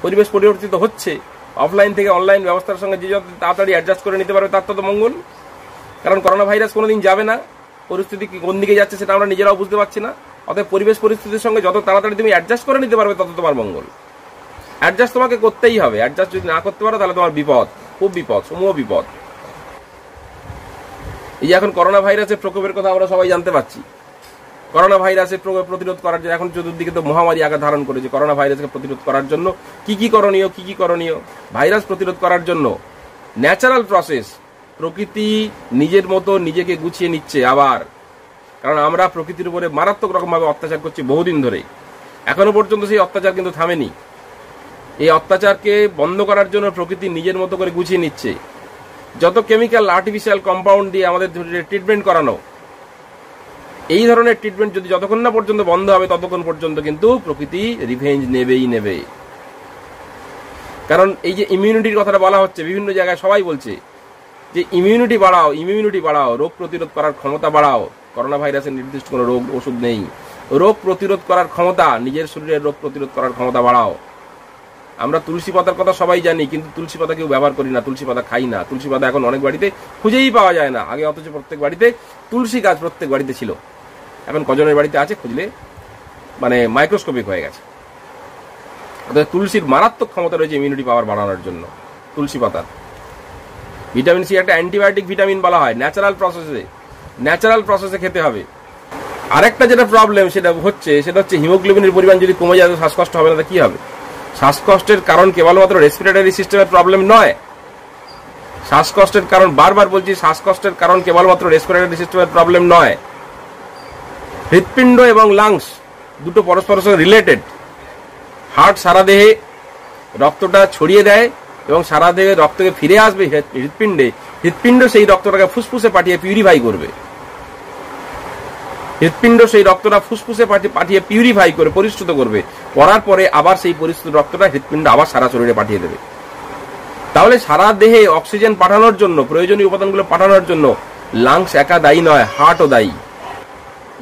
পরিবেশ পরিবর্তিত হচ্ছে, অফলাইন থেকে অনলাইন ব্যবস্থার সঙ্গে যে যত তাড়াতাড়ি অ্যাডজাস্ট করে নিতে পারবে তার তত মঙ্গল। কারণ করোনা ভাইরাস কোনোদিন যাবে না, পরিস্থিতি কোন দিকে যাচ্ছে সেটা আমরা নিজেরাও বুঝতে পারছি না। অতএব পরিবেশ পরিস্থিতির সঙ্গে যত তাড়াতাড়ি তুমি অ্যাডজাস্ট করে নিতে পারবে তত তোমার মঙ্গল। অ্যাডজাস্ট তোমাকে করতেই হবে, অ্যাডজাস্ট যদি না করতে পারো তাহলে তোমার বিপদ, খুব বিপদ, সমূহ বিপদ। এই যে এখন করোনা ভাইরাসের প্রকোপের কথা আমরা সবাই জানতে পারছি। করোনা ভাইরাসের প্রকোপ প্রতিরোধ করার জন্য এখন চতুর্দিকে তো মহামারী আকার ধারণ করেছে। করোনা ভাইরাসকে প্রতিরোধ করার জন্য কি কি করণীয়? ভাইরাস প্রতিরোধ করার জন্য ন্যাচারাল প্রসেস, প্রকৃতি নিজের মতো নিজেকে গুছিয়ে নিচ্ছে আবার। কারণ আমরা প্রকৃতির উপরে মারাত্মক রকমভাবে অত্যাচার করছি বহুদিন ধরে, এখনো পর্যন্ত সেই অত্যাচার কিন্তু থামেনি। এই অত্যাচারকে বন্ধ করার জন্য প্রকৃতি নিজের মতো করে গুছিয়ে নিচ্ছে। যত কেমিক্যাল আর্টিফিশিয়াল কম্পাউন্ড দিয়ে আমাদের ট্রিটমেন্ট করানো, এই ধরনের ট্রিটমেন্ট যদি যতক্ষণ না পর্যন্ত বন্ধ হবে ততক্ষণ পর্যন্ত কিন্তু প্রকৃতি রিভেঞ্জ নেবে। কারণ এই যে ইমিউনিটির কথাটা বলা হচ্ছে বিভিন্ন জায়গায়, সবাই বলছে যে ইমিউনিটি বাড়াও, রোগ প্রতিরোধ করার ক্ষমতা বাড়াও। করোনা ভাইরাসের নির্দিষ্ট কোনো রোগ ওষুধ নেই। রোগ প্রতিরোধ করার ক্ষমতা, নিজের শরীরের রোগ প্রতিরোধ করার ক্ষমতা বাড়াও। আমরা তুলসী পাতার কথা সবাই জানি, কিন্তু তুলসী পাতা কেউ ব্যবহার করি না, তুলসী পাতা খাই না। তুলসী পাতা এখন অনেক বাড়িতে খুঁজেই পাওয়া যায় না আগে, অথচ প্রত্যেক বাড়িতে তুলসী গাছ প্রত্যেক বাড়িতে ছিল। এখন কজনের বাড়িতে আছে খুঁজলে মানে মাইক্রোস্কোপিক হয়ে গেছে। তুলসীর মারাত্মক ক্ষমতা রয়েছে ইমিউনিটি পাওয়ার বাড়ানোর জন্য। তুলসী পাতার ভিটামিন সি একটা অ্যান্টিবায়োটিক ভিটামিন বলা হয়, ন্যাচারাল প্রসেসে খেতে হবে। আরেকটা যেটা প্রবলেম সেটা হচ্ছে হিমোগ্লোবিনের পরিমাণ যদি কমে যায় শ্বাসকষ্ট হবে না, কি হবে? শ্বাসকষ্টের কারণ কেবলমাত্র রেসপিরেটরি সিস্টেমের প্রবলেম নয়। শ্বাসকষ্টের কারণ, বারবার বলছি, শ্বাসকষ্টের কারণ কেবলমাত্র রেসপিরেটরি সিস্টেমের প্রবলেম নয়। হৃৎপিণ্ড এবং লাংস দুটো পরস্পরের সঙ্গে রিলেটেড। হার্ট সারা দেহে রক্তটা ছড়িয়ে দেয় এবং সারা দেহে রক্তকে ফিরে আসবে হৃৎপিণ্ড সেই রক্তটাকে ফুসফুসে পাঠিয়ে পিউরিফাই করবে। হৃৎপিণ্ড সেই রক্তটা ফুসফুসে পাঠিয়ে পিউরিফাই করে পরিশ্রুত করবে, করার পরে আবার সেই পরিশ্রুত রক্তটা হৃৎপিণ্ড আবার সারা শরীরে পাঠিয়ে দেবে। তাহলে সারা দেহে অক্সিজেন পাঠানোর জন্য, প্রয়োজনীয় উপাদানগুলো পাঠানোর জন্য লাংস একা দায়ী নয়, হার্টও দায়ী।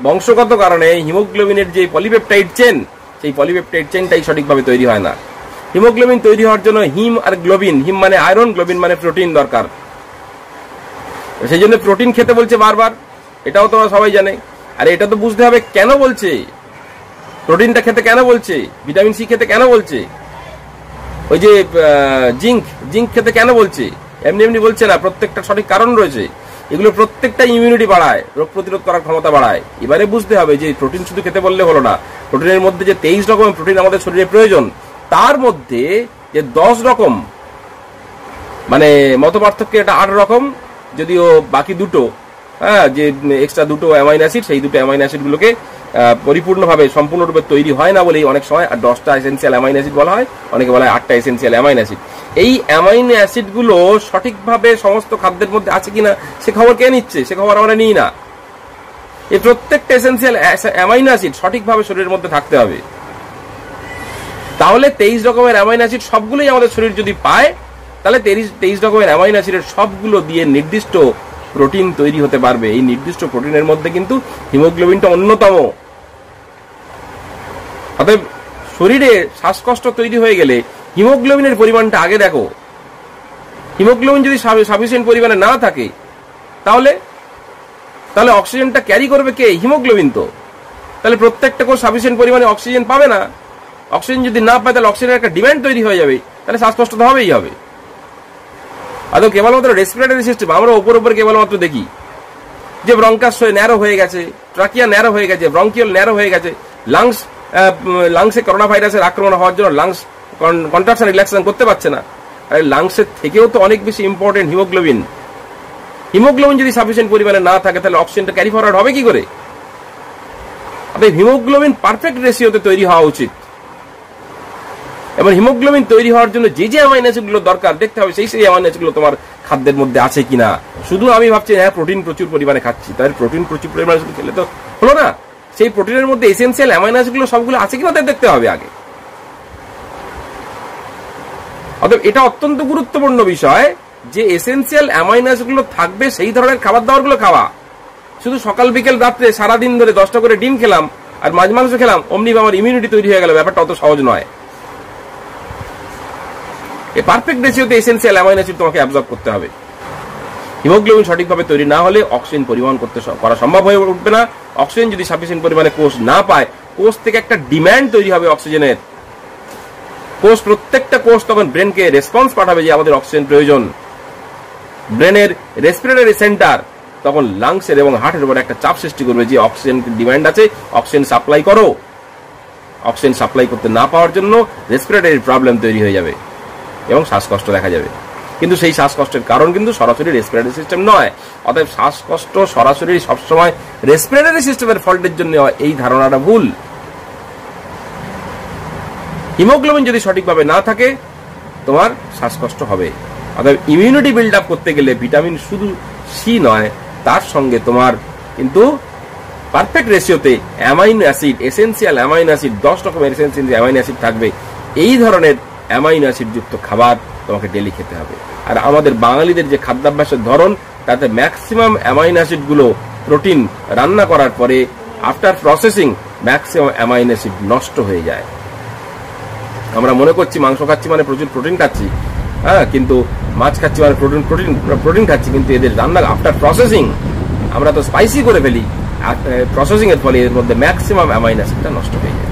বংশগত কারণে হিমোগ্লোবিনের যে পলিপেপটাইড চেন, সেই পলিপেপটাইড চেনটাই সঠিকভাবে তৈরি হয় না। হিমোগ্লোবিন তৈরি হওয়ার জন্য হিম আর গ্লোবিন, হিম মানে আয়রন, গ্লোবিন মানে প্রোটিন দরকার। সেই জন্য প্রোটিন খেতে বলছে বারবার, এটাও তোমরা সবাই জানে। আর এটা তো বুঝতে হবে কেন বলছে, প্রোটিনটা খেতে কেন বলছে, ভিটামিন সি খেতে কেন বলছে, ওই যে জিঙ্ক খেতে কেন বলছে। এমনি বলছে না, প্রত্যেকটা সঠিক কারণ রয়েছে। এগুলো প্রত্যেকটা ইমিউনিটি বাড়ায়, রোগ প্রতিরোধ করার ক্ষমতা বাড়ায়। এবারে বুঝতে হবে যে প্রোটিন শুধু খেতে বললে হলো না। প্রোটিনের মধ্যে যে 23 রকমের প্রোটিন আমাদের শরীরে প্রয়োজন, তার মধ্যে যে 10 রকম মানে মত পার্থক্যে এটা 8 রকম, যদিও বাকি দুটো যে এক্সট্রা দুটো অ্যামাইনো অ্যাসিড, সেই দুটো অ্যামাইনো অ্যাসিড গুলোকে পরিপূর্ণভাবে সম্পূর্ণরূপে তৈরি হয় না বলেই অনেক সময় 10টা এসেন্সিয়াল অ্যামাইনো অ্যাসিড বলা হয়, অনেকে বলা হয় 8টা এসেন্সিয়াল অ্যামাইনো অ্যাসিড। এই অ্যামাইনো অ্যাসিড গুলো সঠিকভাবে সমস্ত খাদ্যের মধ্যে আছে কিনা সে খবর কে নিচ্ছে? সে খবর আমরা নিই না। এই প্রত্যেকটা এসেন্সিয়াল অ্যামাইনো অ্যাসিড সঠিকভাবে শরীরের মধ্যে থাকতে হবে। তাহলে 23 রকমের অ্যামাইনো অ্যাসিড সবগুলোই আমাদের শরীর যদি পায়, তাহলে 23 রকমের অ্যামাইনো অ্যাসিডের সবগুলো দিয়ে নির্দিষ্ট প্রোটিন তৈরি হতে পারবে। এই নির্দিষ্ট প্রোটিনের মধ্যে কিন্তু হিমোগ্লোবিনটা অন্যতম। অতএব শরীরে শ্বাসকষ্ট তৈরি হয়ে গেলে হিমোগ্লোবিনের পরিমাণটা আগে দেখো। হিমোগ্লোবিন যদি সাফিসিয়েন্ট পরিমাণে না থাকে, তাহলে অক্সিজেনটা ক্যারি করবে কে? হিমোগ্লোবিন তো। তাহলে প্রত্যেকটা কোষ সাফিসিয়েন্ট পরিমাণে অক্সিজেন পাবে না। অক্সিজেন যদি না পায়, তাহলে অক্সিজেনের একটা ডিমান্ড তৈরি হয়ে যাবে, তাহলে শ্বাসকষ্ট তো হবেই হবে। আদৌ কেবলমাত্র রেসপিরেটরি সিস্টেম আমরা উপর কেবলমাত্র দেখি যে ব্রঙ্কাস ন্যারো হয়ে গেছে, ট্রাকিয়া ন্যারো হয়ে গেছে, ব্রঙ্কিওল ন্যারো হয়ে গেছে, লাংসে করোনা ভাইরাসের আক্রমণ হওয়ার জন্য লাংস কন্ট্রাকশন রিল্যাক্সেশন করতে পারছে না। আর লাংসের থেকেও তো অনেক বেশি ইম্পর্টেন্ট হিমোগ্লোবিন। হিমোগ্লোবিন যদি সাফিসিয়েন্ট পরিমাণে না থাকে, তাহলে অক্সিজেনটা ক্যারি ফরওয়ার্ড হবে কি করে? হিমোগ্লোবিন পারফেক্ট রেশিওতে তৈরি হওয়া উচিত। এবং হিমোগ্লোবিন তৈরি হওয়ার জন্য যে অ্যামাইনো অ্যাসিডগুলো দরকার দেখতে হবে সেই অ্যামাইনো অ্যাসিডগুলো তোমার খাদ্যের মধ্যে আছে কিনা। শুধু আমি ভাবছি হ্যাঁ প্রোটিন প্রচুর পরিমাণে খাচ্ছি, তাহলে প্রোটিন প্রচুর পরিমাণে শুধু খেলে তো হলো না। সেই প্রোটিনের মধ্যে এসেন্সিয়াল অ্যামাইনো অ্যাসিডগুলো সবগুলো আছে কিনা তাই দেখতে হবে আগে। অতএব এটা অত্যন্ত গুরুত্বপূর্ণ বিষয় যে এসেন্সিয়াল অ্যামাইনো অ্যাসিডগুলো থাকবে সেই ধরনের খাবার দাবারগুলো খাওয়া। শুধু সকাল বিকেল রাত্রে সারাদিন ধরে 10টা করে ডিম খেলাম আর মাছ মাংস খেলাম, অমনি আমার ইমিউনিটি তৈরি হয়ে গেল, ব্যাপারটা অত সহজ নয়। এই পারফেক্ট রেশিওতে এসেনশিয়াল অ্যামাইনো অ্যাসিড তোমাকে অ্যাবজর্ব করতে হবে। হিমোগ্লোবিন সঠিকভাবে তৈরি না হলে অক্সিজেন পরিবহন করা সম্ভব হয়ে উঠবে না। অক্সিজেন যদি সাফিসিয়েন্ট পরিমাণে কোষ না পায়, কোষ থেকে একটা ডিমান্ড তৈরি হবে অক্সিজেনের। প্রত্যেকটা কোষ তখন ব্রেনকে রেসপন্স পাঠাবে যে আমাদের অক্সিজেন প্রয়োজন। ব্রেনের রেসপিরেটরি সেন্টার তখন লাংসের এবং হার্টের উপর একটা চাপ সৃষ্টি করবে যে অক্সিজেন ডিমান্ড আছে, অক্সিজেন সাপ্লাই করো। অক্সিজেন সাপ্লাই করতে না পাওয়ার জন্য রেসপিরেটরি প্রবলেম তৈরি হয়ে যাবে এবং শ্বাসকষ্ট দেখা যাবে। কিন্তু সেই শ্বাসকষ্টের কারণ কিন্তু সরাসরি রেসপিরেটরি সিস্টেম নয়। অতএব শ্বাসকষ্ট সরাসরি সবসময় রেসপিরেটরি সিস্টেমের ফল্টের জন্য এই ধারণাটা ভুল। হিমোগ্লোবিন যদি সঠিকভাবে না থাকে তোমার শ্বাসকষ্ট হবে। অতএব ইমিউনিটি বিল্ড আপ করতে গেলে ভিটামিন শুধু সি নয়, তার সঙ্গে তোমার কিন্তু পারফেক্ট রেশিওতে amino acid, essential amino acid, 10 রকমের এসেনশিয়াল অ্যামাইনো অ্যাসিড থাকবে। এই ধরনের অ্যামাইনো অ্যাসিড যুক্ত খাবার তোমাকে ডেলি খেতে হবে। আর আমাদের বাঙালিদের যে খাদ্যাভ্যাসের ধরন, তাতে ম্যাক্সিমাম অ্যামাইনো অ্যাসিড গুলো প্রোটিন রান্না করার পরে after processing maximum amino acid নষ্ট হয়ে যায়। আমরা মনে করছি মাংস খাচ্ছি মানে প্রচুর প্রোটিন খাচ্ছি, হ্যাঁ, কিন্তু মাছ খাচ্ছি মানে প্রোটিন খাচ্ছি, কিন্তু এদের রান্না আফটার প্রসেসিং আমরা তো স্পাইসি করে ফেলি। প্রসেসিং এর ফলে এর মধ্যে ম্যাক্সিমাম অ্যামাইনো অ্যাসিডটা নষ্ট হয়ে যায়।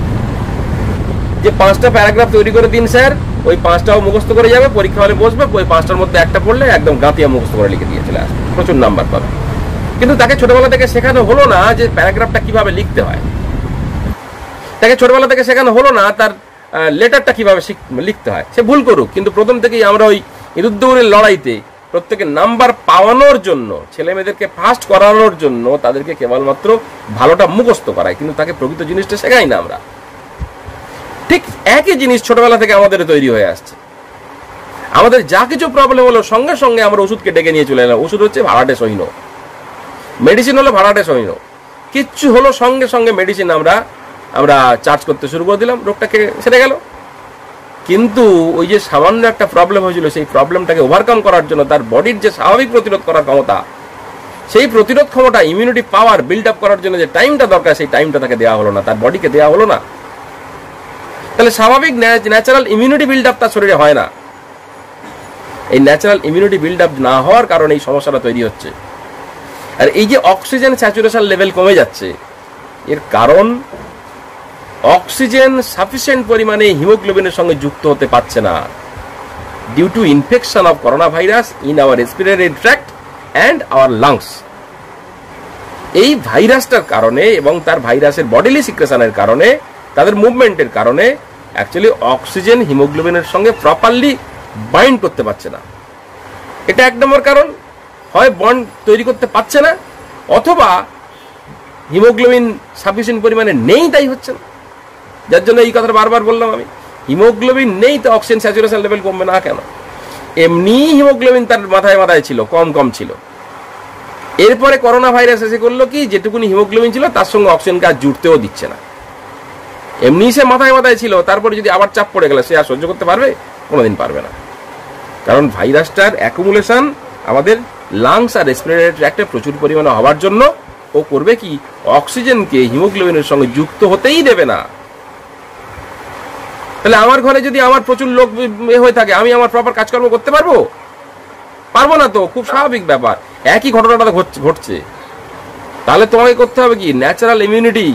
যে 5টা প্যারাগ্রাফ তৈরি করে দিন স্যার, ওই 5টাও মুখস্থ করে যাবে, পরীক্ষা হলে বসবে, ওই 5টার মধ্যে একটা পড়লে একদম গাঁতিয়া মুখস্থ করে লিখে দিয়ে চলে আসবে, প্রচুর নাম্বার পাবে। কিন্তু তাকে ছোটবেলা থেকে শেখানো হলো না যে প্যারাগ্রাফটা কিভাবে লিখতে হয়। তাকে ছোটবেলা থেকে শেখানো হলো না তার লেটারটা কিভাবে লিখতে হয়। সে ভুল করুক, কিন্তু প্রথম থেকেই আমরা ওই ইঁদুর-দৌড়ের লড়াইতে প্রত্যেকে নাম্বার পাওয়ানোর জন্য, ছেলে মেয়েদেরকে ফার্স্ট করানোর জন্য তাদেরকে কেবলমাত্র ভালোটা মুখস্থ করাই, কিন্তু তাকে প্রকৃত জিনিসটা শেখাই না আমরা। ঠিক একই জিনিস ছোটবেলা থেকে আমাদের তৈরি হয়ে আসছে। আমাদের যা কিছু প্রবলেম হলো সঙ্গে সঙ্গে আমরা ওষুধকে ডেকে নিয়ে চলে এলাম। ওষুধ হচ্ছে ভাড়াটে সৈন্য, মেডিসিন হলো ভাড়াটে সৈন্য। কিচ্ছু হলো সঙ্গে সঙ্গে মেডিসিন আমরা চার্জ করতে শুরু করে দিলাম, রোগটাকে সেরে গেল। কিন্তু ওই যে সামান্য একটা প্রবলেম হয়েছিল, সেই প্রবলেমটাকে ওভারকাম করার জন্য তার বডির যে স্বাভাবিক প্রতিরোধ করার ক্ষমতা, সেই প্রতিরোধ ক্ষমতা, ইমিউনিটি পাওয়ার বিল্ড আপ করার জন্য যে টাইমটা দরকার, সেই টাইমটা তাকে দেওয়া হলো না, তার বডিকে দেওয়া হলো না। তাহলে স্বাভাবিক ন্যাচারাল ইমিউনিটি বিল্ড আপ তার শরীরে হয় না। এই ন্যাচারাল ইমিউনিটি বিল্ড আপ না হওয়ার কারণে এই সমস্যাটা তৈরি হচ্ছে। আর এই যে অক্সিজেন স্যাচুরেশন লেভেল কমে যাচ্ছে, এর কারণ অক্সিজেন সাফিসিয়েন্ট পরিমাণে হিমোগ্লোবিনের সঙ্গে যুক্ত হতে পারছে না, due to infection of corona virus in our respiratory tract and our lungs. এই ভাইরাসটার কারণে এবং তার ভাইরাসের বডিলি সিক্রেশনের কারণে, তাদের মুভমেন্টের কারণে অ্যাকচুয়ালি অক্সিজেন হিমোগ্লোবিনের সঙ্গে প্রপারলি বাইন্ড করতে পারছে না। এটা এক নম্বর কারণ। হয় বন্ড তৈরি করতে পারছে না, অথবা হিমোগ্লোবিন সাফিসিয়েন্ট পরিমাণে নেই, তাই হচ্ছে না। যার জন্য এই কথাটা বারবার বললাম আমি, হিমোগ্লোবিন নেই তো অক্সিজেন স্যাচুরেশন লেভেল কমবে না কেন? এমনি হিমোগ্লোবিন তার মাথায় ছিল, কম ছিল। এরপরে করোনা ভাইরাস এসে করলো কি, যেটুকুনি হিমোগ্লোবিন ছিল তার সঙ্গে অক্সিজেনকে আর জুড়তেও দিচ্ছে না। এমনি সে মাথায় ছিল, তারপরে যদি আবার চাপ পড়ে গেল, সে আর সহ্য করতে পারবে? কোনোদিন পারবে না। কারণ ভাইরাসটার অ্যাকুমুলেশন আমাদের লাংস আর রেসপিরেটরি ট্র্যাক্টে প্রচুর পরিমাণে হওয়ার জন্য ও করবে কি, অক্সিজেনকে হিমোগ্লোবিনের সঙ্গে যুক্ত হতেই দেবে না। তাহলে আমার ঘরে যদি আমার প্রচুর লোক হয়ে থাকে, আমি আমার প্রপার কাজকর্ম করতে পারবো না তো? খুব স্বাভাবিক ব্যাপার। একই ঘটনাটা ঘটছে। তাহলে তোমাকে করতে হবে কি, ন্যাচারাল ইমিউনিটি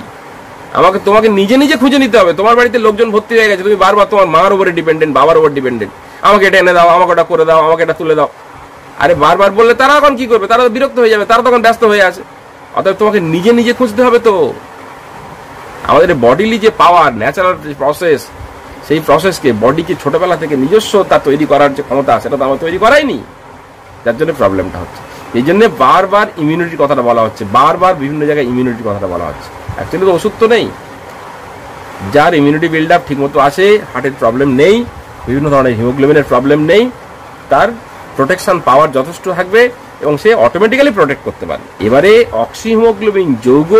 তোমাকে নিজে খুঁজে নিতে হবে। তোমার বাড়িতে লোকজন ভর্তি হয়ে গেছে, তুমি বারবার তোমার মার উপরে ডিপেন্ডেন্ট, বাবার উপর ডিপেন্ডেন্ট, আমাকে এটা এনে দাও, আমাকে এটা করে দাও, আমাকে এটা তুলে দাও। আরে বারবার বললে তারা এখন কি করবে? তারা তো বিরক্ত হয়ে যাবে, তারা তখন ব্যস্ত হয়ে আছে। অতএব তোমাকে নিজে খুঁজতে হবে। তো আমাদের বডিলি যে পাওয়ার, ন্যাচারাল প্রসেস, সেই প্রসেসকে, বডিকে ছোটবেলা থেকে নিজস্ব তা তৈরি করার যে ক্ষমতা, সেটা তো আমরা তৈরি করাইনি। যার জন্য প্রবলেমটা হচ্ছে। এই জন্য বারবার ইমিউনিটির কথাটা বলা হচ্ছে, বারবার বিভিন্ন জায়গায় ইমিউনিটির কথাটা বলা হচ্ছে। অ্যাকচুয়ালি তো ওষুধ তো নেই। যার ইমিউনিটি বিল্ড আপ ঠিক মতো আছে, হার্টের প্রবলেম নেই, বিভিন্ন ধরনের হিমোগ্লোবিনের প্রবলেম নেই, তার প্রোটেকশন পাওয়ার যথেষ্ট থাকবে এবং সে অটোমেটিক্যালি প্রোটেক্ট করতে পারে। এবারে অক্সিহিমোগ্লোবিন যৌগ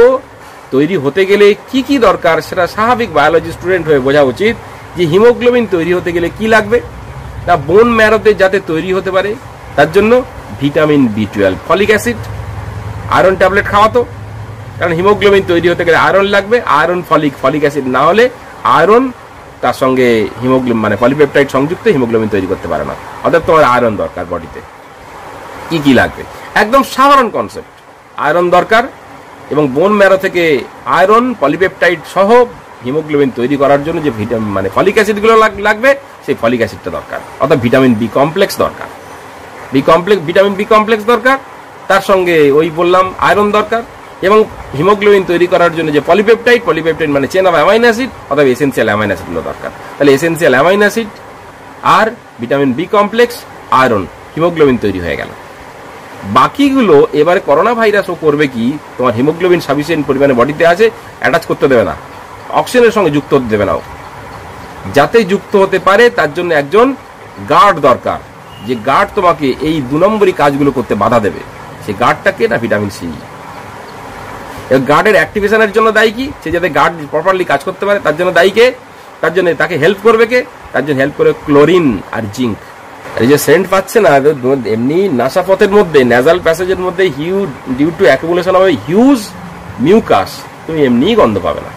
তৈরি হতে গেলে কি কি দরকার, সেটা স্বাভাবিক বায়োলজি স্টুডেন্ট হয়ে বোঝা উচিত। যে হিমোগ্লোবিন তৈরি হতে গেলে কি লাগবে, না বোন ম্যারোতে যাতে তৈরি হতে পারে তার জন্য vitamin B12, folic acid, iron tablet খাওয়াতো। কারণ হিমোগ্লোবিন তৈরি হতে গেলে আয়রন লাগবে, আয়রন ফলিক অ্যাসিড না হলে আয়রন তার সঙ্গে হিমোগ্লোবিন মানে পলিপেপটাইড সংযুক্ত হিমোগ্লোবিন তৈরি করতে পারে না। অর্থাৎ তোমার আয়রন দরকার বডিতে। কি কি লাগবে? একদম সাধারণ কনসেপ্ট, আয়রন দরকার এবং বোন ম্যারো থেকে আয়রন পলিপেপটাইড সহ হিমোগ্লোবিন তৈরি করার জন্য যে মানে ফলিক অ্যাসিডগুলো লাগবে সেই ফলিক অ্যাসিডটা দরকার। অর্থাৎ ভিটামিন বি কমপ্লেক্স দরকার, ভিটামিন বি কমপ্লেক্স দরকার, তার সঙ্গে ওই বললাম আয়রন দরকার এবং হিমোগ্লোবিন তৈরি করার জন্য যে পলিপেপটাইড মানে চেন অফ অ্যামাইনো অ্যাসিড অথবা এসেন্সিয়াল অ্যামাইনো অ্যাসিডগুলো দরকার। তাহলে এসেন্সিয়াল অ্যামাইনো অ্যাসিড আর vitamin B complex, iron, haemoglobin তৈরি হয়ে গেল। বাকিগুলো এবারে করোনা ভাইরাসও করবে কি, তোমার হিমোগ্লোবিন সাফিসিয়েন্ট পরিমাণে বডিতে আছে, অ্যাটাচ করতে দেবে না, অক্সিজেনের সঙ্গে যুক্ত হতে দেবে না। যাতে যুক্ত হতে পারে তার জন্য একজন গার্ড দরকার, যে গার্ড তোমাকে এই 2 নম্বরই কাজগুলো করতে বাধা দেবে। সেই গার্ডটাকে না ভিটামিন সি। গার্ডের অ্যাক্টিভেশনের জন্য দায়ী কি? সে যাতে গার্ড প্রপারলি কাজ করতে পারে তার জন্য দায়ী কে? তার জন্য তাকে হেল্প করবে কে? তার জন্য হেল্প করে ক্লোরিন আর জিঙ্ক। এই যে সেন্ট পাচ্ছে না, এমনি নাসাপথের মধ্যে ন্যাজাল প্যাসেজের মধ্যে due to accumulation of huge mucus তুমি এমনিই গন্ধ পাবে না।